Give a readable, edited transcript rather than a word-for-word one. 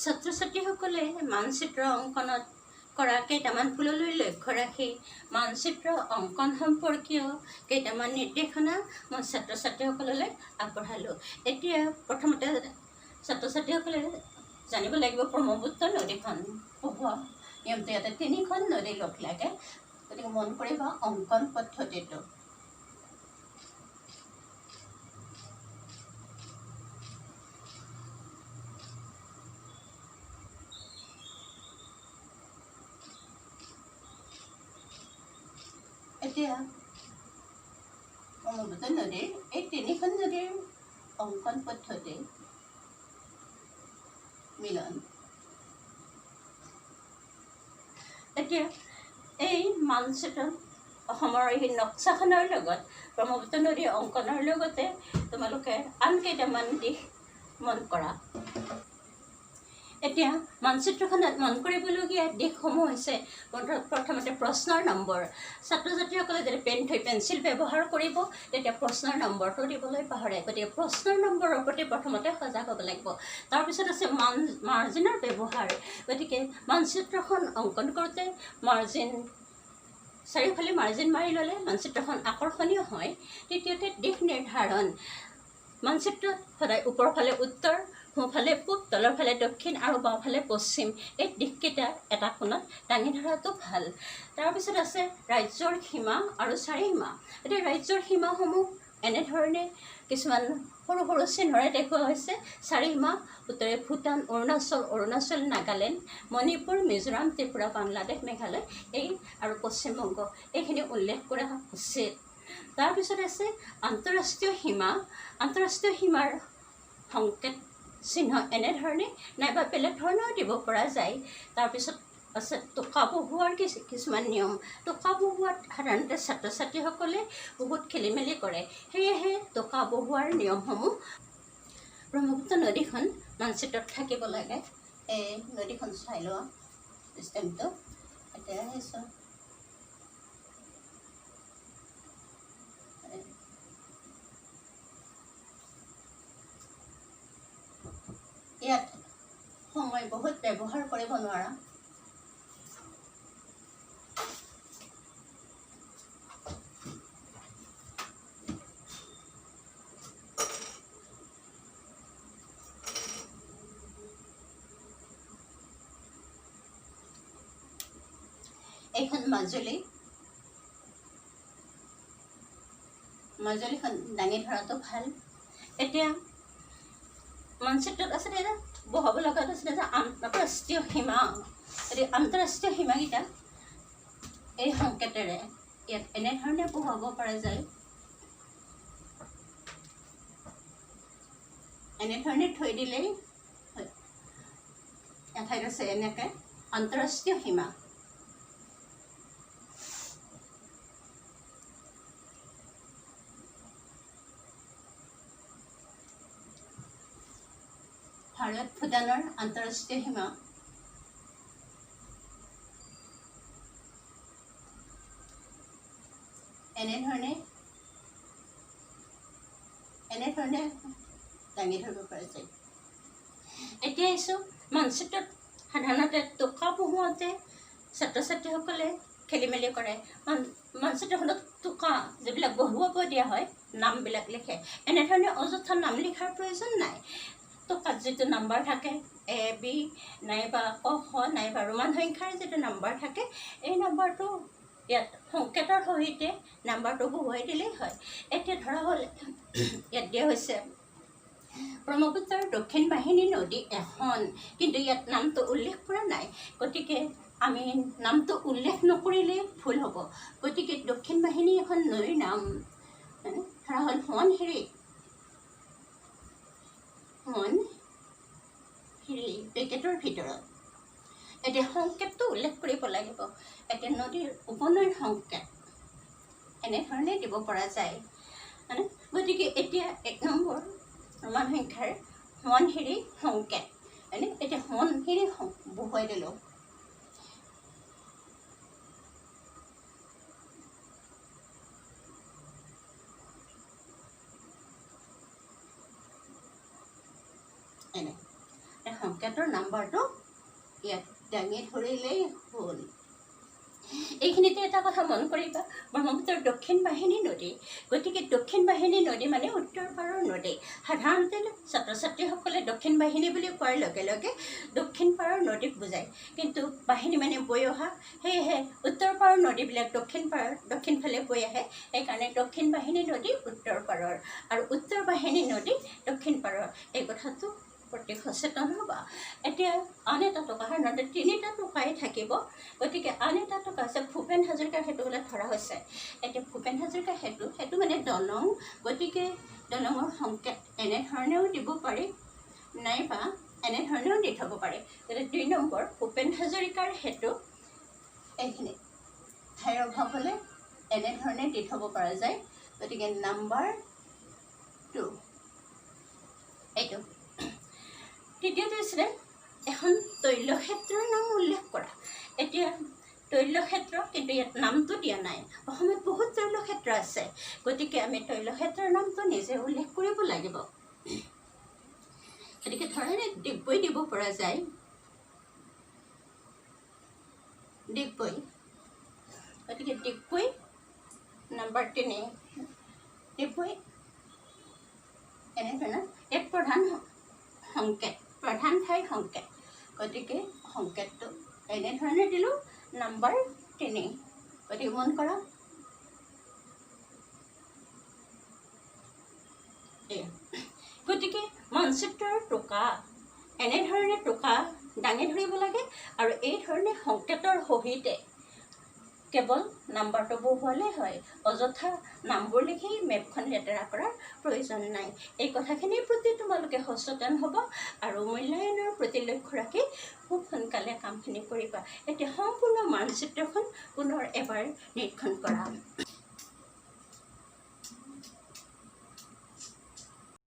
ছাত্ৰ ছাত্ৰীসকলে মানচিত্ৰ অংকনত কৰা কেইটামান ভুললৈ লক্ষ্য ৰাখি মানচিত্ৰ অংকন সম্পৰ্কীয় কেইটামান নিৰ্দেশনা মই ছাত্ৰ ছাত্ৰীসকললৈ আগবঢ়ালোঁ। এতিয়া প্ৰথমতে ছাত্ৰ ছাত্ৰীসকলে জানিব লাগিব ব্ৰহ্মপুত্ৰ নদীখন পঢ়োৱা নিয়মটো ইয়াতে 3খন নদী লগ লাগে, গতিকে মন কৰিবা অংকন পদ্ধতিটো। এতিয়া ব্ৰহ্মপুত্ৰ নদীৰ এই 3খন নদীৰ অংকন পদ্ধতি মিলন। এতিয়া এই মানচিত্ৰ অসমৰ এই নক্সাখনৰ লগত ব্ৰহ্মপুত্ৰ নদীৰ অংকনৰ লগতে তোমালোকে আন কেইটামান দিশ মন কৰা। এতিয়া মানচিত্ৰখনত মন কৰিবলগীয়া দিশসমূহ হৈছে প্ৰথমতে প্ৰশ্নৰ নম্বৰ। ছাত্ৰ ছাত্ৰীসকলে যদি পেন থৈ পেঞ্চিল ব্যৱহাৰ কৰিব তেতিয়া প্ৰশ্নৰ নম্বৰটো দিবলৈ পাহৰে, গতিকে প্ৰশ্নৰ নম্বৰৰ প্ৰতি প্ৰথমতে সজাগ হ'ব লাগিব। তাৰপিছত আছে মাৰ্জিনৰ ব্যৱহাৰ, গতিকে মানচিত্ৰখন অংকন কৰোঁতে চাৰিওফালে মাৰ্জিন মাৰি ল'লে মানচিত্ৰখন আকৰ্ষণীয় হয়। তৃতীয়তে দিশ নিৰ্ধাৰণ, মানচিত্ৰত সদায় ওপৰৰ ফালে উত্তৰ, সোঁফালে পূব, তলৰ ফালে দক্ষিণ আৰু বাওঁফালে পশ্চিম, এই দিশকেইটা এটা কোণত দাঙি ধৰাটো ভাল। তাৰপিছত আছে ৰাজ্যৰ সীমা আৰু চাৰিসীমা। এতিয়া ৰাজ্যৰ সীমাসমূহ এনেধৰণে কিছুমান সৰু সৰু চিহ্নৰে দেখুওৱা হৈছে। চাৰিসীমা উত্তৰে ভূটান, অৰুণাচল, নাগালেণ্ড, মণিপুৰ, মিজোৰাম, ত্ৰিপুৰা, বাংলাদেশ, মেঘালয় এই আৰু পশ্চিমবংগ, এইখিনি উল্লেখ কৰা উচিত। তাৰপিছত আছে আন্তঃৰাষ্ট্ৰীয় সীমা। আন্তঃৰাষ্ট্ৰীয় সীমাৰ সংকেত চিহ্ন এনেধৰণে নাইবা বেলেগ ধৰণৰ দিব পৰা যায়। তাৰপিছত আছে টোকা বহুৱাৰ কিছুমান নিয়ম। টোকা বহুৱাত সাধাৰণতে ছাত্ৰ ছাত্ৰীসকলে বহুত খেলি মেলি কৰে, সেয়েহে টোকা বহুৱাৰ নিয়মসমূহ ব্ৰহ্মপুত্ৰ নদীখন মানচিত্ৰত থাকিব লাগে। এই নদীখন চাই লোৱা চিষ্টেমটো এতিয়া আহিছোঁ। ইয়াত সময় বহুত ব্যৱহাৰ কৰিব নোৱাৰা। এইখন মাজুলীখন দাঙি ধৰাটো ভাল। এতিয়া মানচিত্ৰত আছিলে যে বহাব লগা আছিলে যে আন্তঃৰাষ্ট্ৰীয় সীমা, গতিকে আন্তঃৰাষ্ট্ৰীয় সীমাকেইটা এই সংকেতেৰে ইয়াত এনেধৰণে বহুৱাব পৰা যায়। এনেধৰণে থৈ দিলেই এঠাইত আছে এনেকৈ আন্তঃৰাষ্ট্ৰীয় সীমা। ভাৰত ভূটানৰ আন্তঃৰাষ্ট্ৰীয় সীমা। এনেধৰণে দাঙি ধৰিব পৰা যায়। এতিয়া আহিছোঁ মানচিত্ৰত সাধাৰণতে টোকা বহুৱাওঁতে ছাত্ৰ ছাত্ৰীসকলে খেলি মেলি কৰে। মানচিত্ৰখনত টোকা যিবিলাক বহুৱাব দিয়া হয় নামবিলাক লিখে, এনেধৰণে অযথা নাম লিখাৰ প্ৰয়োজন নাই। টোকাত যিটো নাম্বাৰ থাকে A, B নাইবা ক, খ নাইবা ৰোমান সংখ্যাৰ যিটো নাম্বাৰ থাকে, এই নাম্বাৰটো ইয়াত সংকেতৰ সহিতে নাম্বাৰটো বহুৱাই দিলেই হয়। এতিয়া ধৰা হ'ল ইয়াত দিয়া হৈছে ব্ৰহ্মপুত্ৰৰ দক্ষিণ বাহিনী নদী এখন, কিন্তু ইয়াত নামটো উল্লেখ কৰা নাই, গতিকে আমি নামটো উল্লেখ নকৰিলে ভুল হ'ব। গতিকে দক্ষিণ বাহিনী এখন নদীৰ নাম ধৰা হ'ল সোৱণশিৰি পেকেটৰ ভিতৰত। এতিয়া সংকেতটো উল্লেখ কৰিব লাগিব। এতিয়া নদীৰ উপনৈৰ সংকেত এনেধৰণে দিব পৰা যায়। গতিকে এতিয়া 1 নম্বৰ ৰোমান সংখ্যাৰ সোৱণশিৰি সংকেত, এতিয়া সোৱণশিৰি বহুৱাই দিলোঁ। এনে সংকেত সংকেতৰ নাম্বাৰটো ইয়াত দাঙি ধৰিলেই হ'ল। এইখিনিতে এটা কথা মন কৰিবা, ব্ৰহ্মপুত্ৰৰ দক্ষিণ বাহিনী নদী, গতিকে দক্ষিণ বাহিনী নদী মানে উত্তৰ পাৰৰ নদী। সাধাৰণতে ছাত্ৰ ছাত্ৰীসকলে দক্ষিণ বাহিনী বুলি কোৱাৰ লগে লগে দক্ষিণ পাৰৰ নদীক বুজায়, কিন্তু বাহিনী মানে বৈ অহা, সেয়েহে উত্তৰ পাৰৰ নদীবিলাক দক্ষিণ ফালে বৈ আহে, সেইকাৰণে দক্ষিণ বাহিনী নদী উত্তৰ পাৰৰ আৰু উত্তৰ বাহিনী নদী দক্ষিণ পাৰৰ। এই কথাটো প্ৰতি সচেতন হ'বা। এতিয়া আন এটা টোকা, সাধাৰণতে 3টা টোকাই থাকিব, গতিকে আন এটা টোকা আছে ভূপেন হাজৰিকাৰ সেতু বুলি ধৰা হৈছে। এতিয়া ভূপেন হাজৰিকাৰ সেতু মানে দলং, গতিকে দলঙৰ সংকেত এনেধৰণেও দিব পাৰি, নাইবা এনেধৰণেও দি থ'ব পাৰি। গতিকে 2 নম্বৰ ভূপেন হাজৰিকাৰ সেতু, এইখিনি ঠাইৰ অভাৱ হ'লে এনেধৰণে দি থ'ব পৰা যায়। গতিকে নাম্বাৰ 2 এইটো। তৃতীয়টো আছিলে এখন তৈলক্ষেত্ৰৰ নাম উল্লেখ কৰা। এতিয়া তৈলক্ষেত্ৰ, কিন্তু ইয়াত নামটো দিয়া নাই। অসমত বহুত তৈলক্ষেত্ৰ আছে, গতিকে আমি তৈলক্ষেত্ৰৰ নামটো নিজে উল্লেখ কৰিব লাগিব। গতিকে ধৰণে ডিগবৈ দিব পৰা যায়, ডিগবৈ। গতিকে ডিগবৈ নাম্বাৰ 3, ডিগবৈ এনেধৰণৰ এক প্ৰধান সংকেত, প্ৰধান ঠাইৰ সংকেত, গতিকে সংকেতটো এনেধৰণে দিলোঁ নাম্বাৰ 3। গতিকে মন কৰা, গতিকে মানচিত্ৰৰ টোকা এনেধৰণে টোকা দাঙি ধৰিব লাগে, আৰু এই ধৰণে সংকেতৰ সহিতে কেৱল নাম্বাৰটো বহুৱালে হয়। অযথা নামবোৰ লিখি মেপখন লেতেৰা কৰাৰ প্ৰয়োজন নাই। এই কথাখিনিৰ প্ৰতি তোমালোকে সচেতন হ'ব আৰু মূল্যায়নৰ প্ৰতি লক্ষ্য ৰাখি খুব সোনকালে কামখিনি কৰিবা। এতিয়া সম্পূৰ্ণ মানচিত্ৰখন পুনৰ এবাৰ নিৰীক্ষণ কৰা।